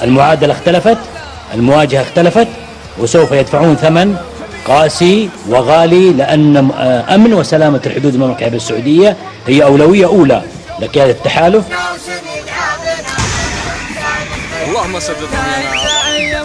المعادلة اختلفت، المواجهة اختلفت، وسوف يدفعون ثمن قاسي وغالي، لأن أمن وسلامة الحدود المملكة العربية السعودية هي أولوية أولى لقيادة التحالف. اللهم صدقهم يا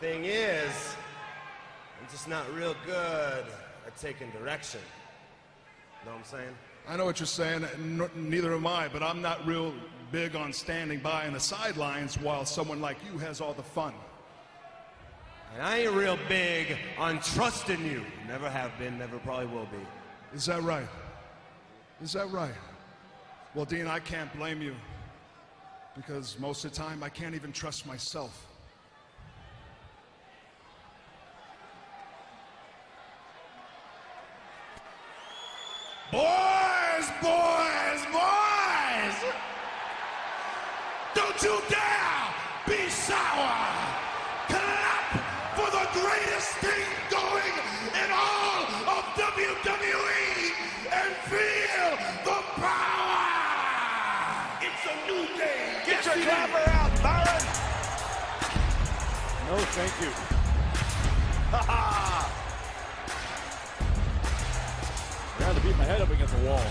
Thing is, I'm just not real good at taking direction. Know what I'm saying? I know what you're saying, neither am I, but I'm not real big on standing by on the sidelines while someone like you has all the fun. And I ain't real big on trusting you. Never have been, never probably will be. Is that right? Is that right? Well, Dean, I can't blame you, because most of the time I can't even trust myself. Boys, boys, boys! Don't you dare be sour! Clap for the greatest thing going in all of WWE and feel the power! It's a new day! Get your clapper out, Byron! No, thank you. Ha ha! I'd rather beat my head up against the wall.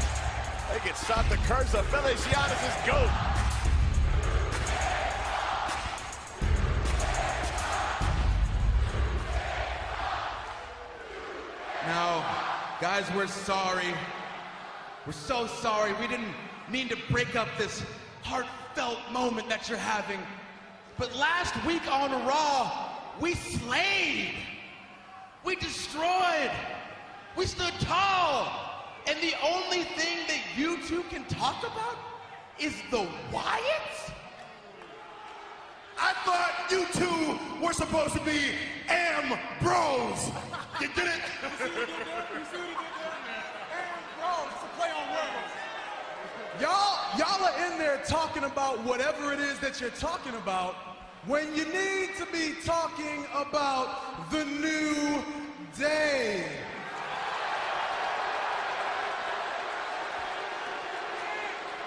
They can stop the curse of Feliciano's GOAT. Now, guys, we're sorry. We're so sorry. We didn't mean to break up this heartfelt moment that you're having. But last week on Raw, we slayed. We destroyed. We stood tall. And the only thing that you two can talk about is the Wyatts? I thought you two were supposed to be Bros. You get it? You see what he did there, man? Bros, it's a play on words. Y'all are in there talking about whatever it is that you're talking about when you need to be talking about the new day.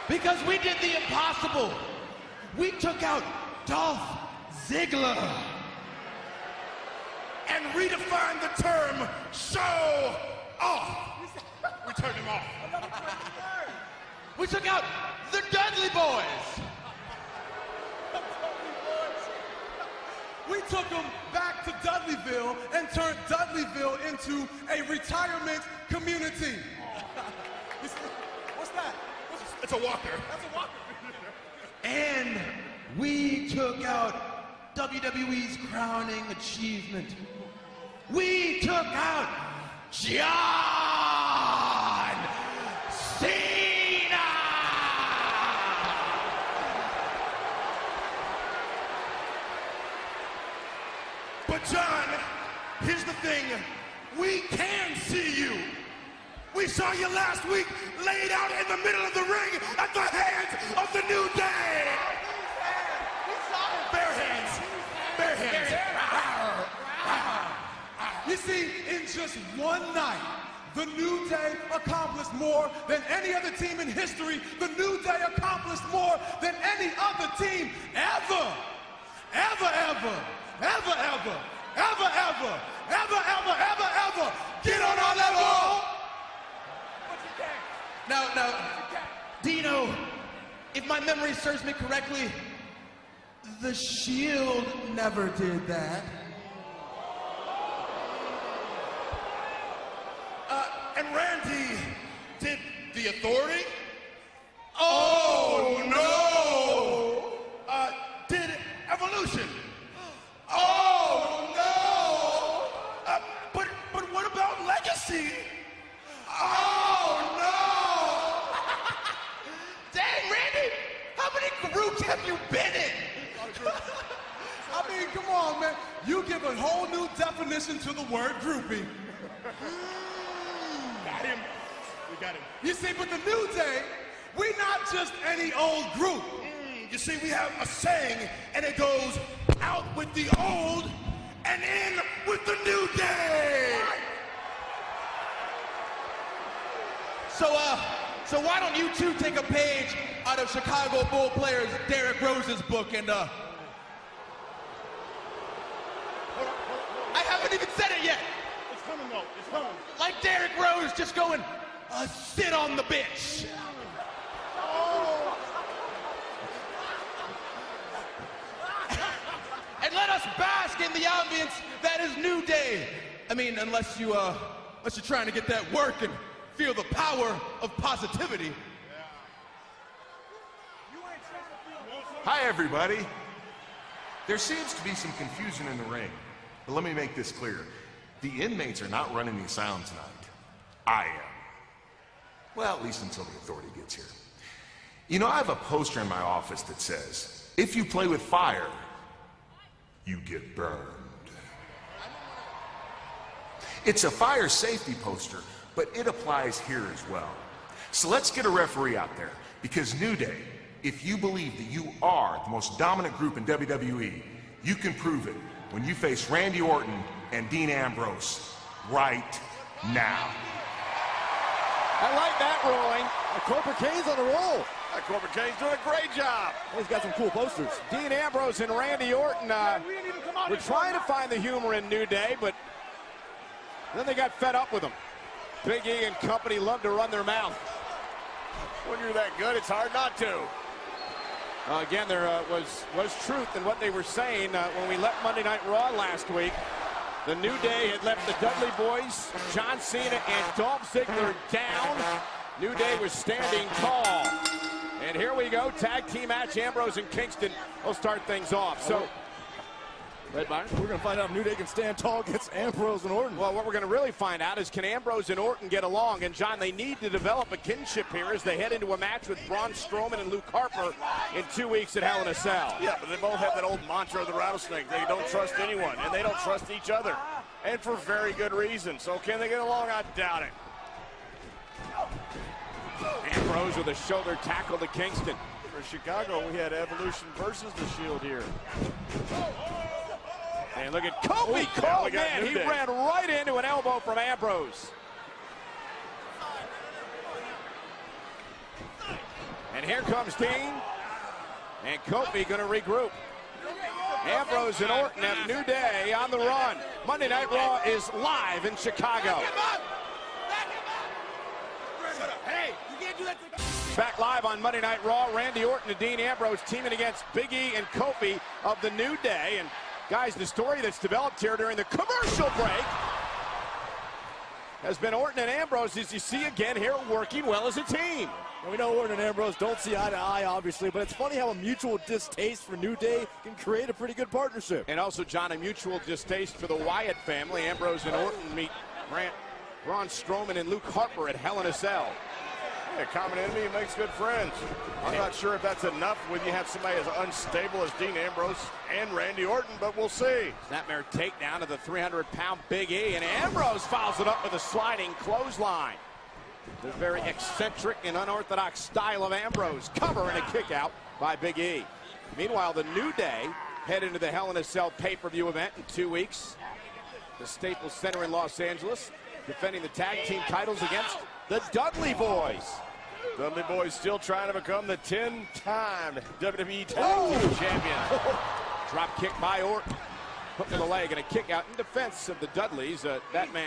Because we did the impossible. We took out Dolph Ziggler And redefined the term show off. We turned him off. We took out the Dudley Boys. We took them back to Dudleyville and turned Dudleyville into a retirement community. What's that? It's a walker. That's a walker. And we took out WWE's crowning achievement. We took out John Cena! But John, here's the thing. We can see you. We saw you last week laid out in the middle of the ring at the hands of the New Day. Bare hands. Bare hands. You see, in just one night, the New Day accomplished more than any other team in history. The New Day accomplished more than any other team ever. Ever, ever, ever, ever, ever, ever, ever, ever, ever, ever. Get on our level. Now, Dino, if my memory serves me correctly, the Shield never did that. And Randy did the Authority? Oh, no! Did Evolution? Oh, no! But what about Legacy? Oh, no! Dang, Randy, how many groups have you been in? I mean, come on, man. You give a whole new definition to the word groupie. Got him. We got him. You see, but the New Day, we not just any old group. You see, we have a saying, and it goes out with the old and in with the New Day. So why don't you two take a page out of Chicago Bull players Derrick Rose's book and I haven't even said it yet. It's coming, though. It's coming. Like Derrick Rose just going, sit on the bitch. And let us bask in the ambience that is New Day. I mean, unless you're trying to get that work and feel the power of positivity. Hi, everybody. There seems to be some confusion in the ring, but let me make this clear. The inmates are not running the asylum tonight. I am. Well, at least until the authority gets here. You know, I have a poster in my office that says, if you play with fire, you get burned. It's a fire safety poster, but it applies here as well. So let's get a referee out there, because New Day, if you believe that you are the most dominant group in WWE, you can prove it when you face Randy Orton and Dean Ambrose right now. I like that rolling. Corporate Kane's on a roll. Corporate Kane's doing a great job. He's got some cool posters. Dean Ambrose and Randy Orton were trying to find the humor in New Day, but then they got fed up with him. Big E and company love to run their mouth. When you're that good, it's hard not to. Again, there was truth in what they were saying when we left Monday Night Raw last week. The New Day had left the Dudley Boys, John Cena, and Dolph Ziggler down. New Day was standing tall. And here we go, tag team match. Ambrose and Kingston will start things off. So, Red Byron? We're going to find out if New Day can stand tall against Ambrose and Orton. Well, what we're going to really find out is, can Ambrose and Orton get along? And, John, they need to develop a kinship here as they head into a match with Braun Strowman and Luke Harper in 2 weeks at Hell in a Cell. Yeah, but they both have that old mantra of the rattlesnake. They don't trust anyone, and they don't trust each other. And for very good reason. So can they get along? I doubt it. Ambrose with a shoulder tackle to Kingston. For Chicago, we had Evolution versus the Shield here. And look at Kofi. Oh, man, he ran right into an elbow from Ambrose. And here comes Dean. And Kofi going to regroup. Ambrose and Orton have New Day on the run. Monday Night Raw is live in Chicago. Back live on Monday Night Raw, Randy Orton and Dean Ambrose teaming against Big E and Kofi of the New Day. And guys, the story that's developed here during the commercial break has been Orton and Ambrose, as you see again here, working well as a team. And we know Orton and Ambrose don't see eye to eye, obviously, but it's funny how a mutual distaste for New Day can create a pretty good partnership. And also, John, a mutual distaste for the Wyatt family. Ambrose and Orton meet Braun Strowman and Luke Harper at Hell in a Cell. A common enemy makes good friends. I'm not sure if that's enough when you have somebody as unstable as Dean Ambrose and Randy Orton, but we'll see. Snapmare takedown of the 300-pound Big E, and Ambrose fouls it up with a sliding clothesline. The very eccentric and unorthodox style of Ambrose. Cover and a kick out by Big E. Meanwhile, the New Day head into the Hell in a Cell pay-per-view event in 2 weeks. The Staples Center in Los Angeles, defending the tag team titles against the Dudley Boys. Dudley Boys still trying to become the 10-time WWE Tag Team Champion. Drop kick by Orton. Hook to the leg and a kick out in defense of the Dudleys. That man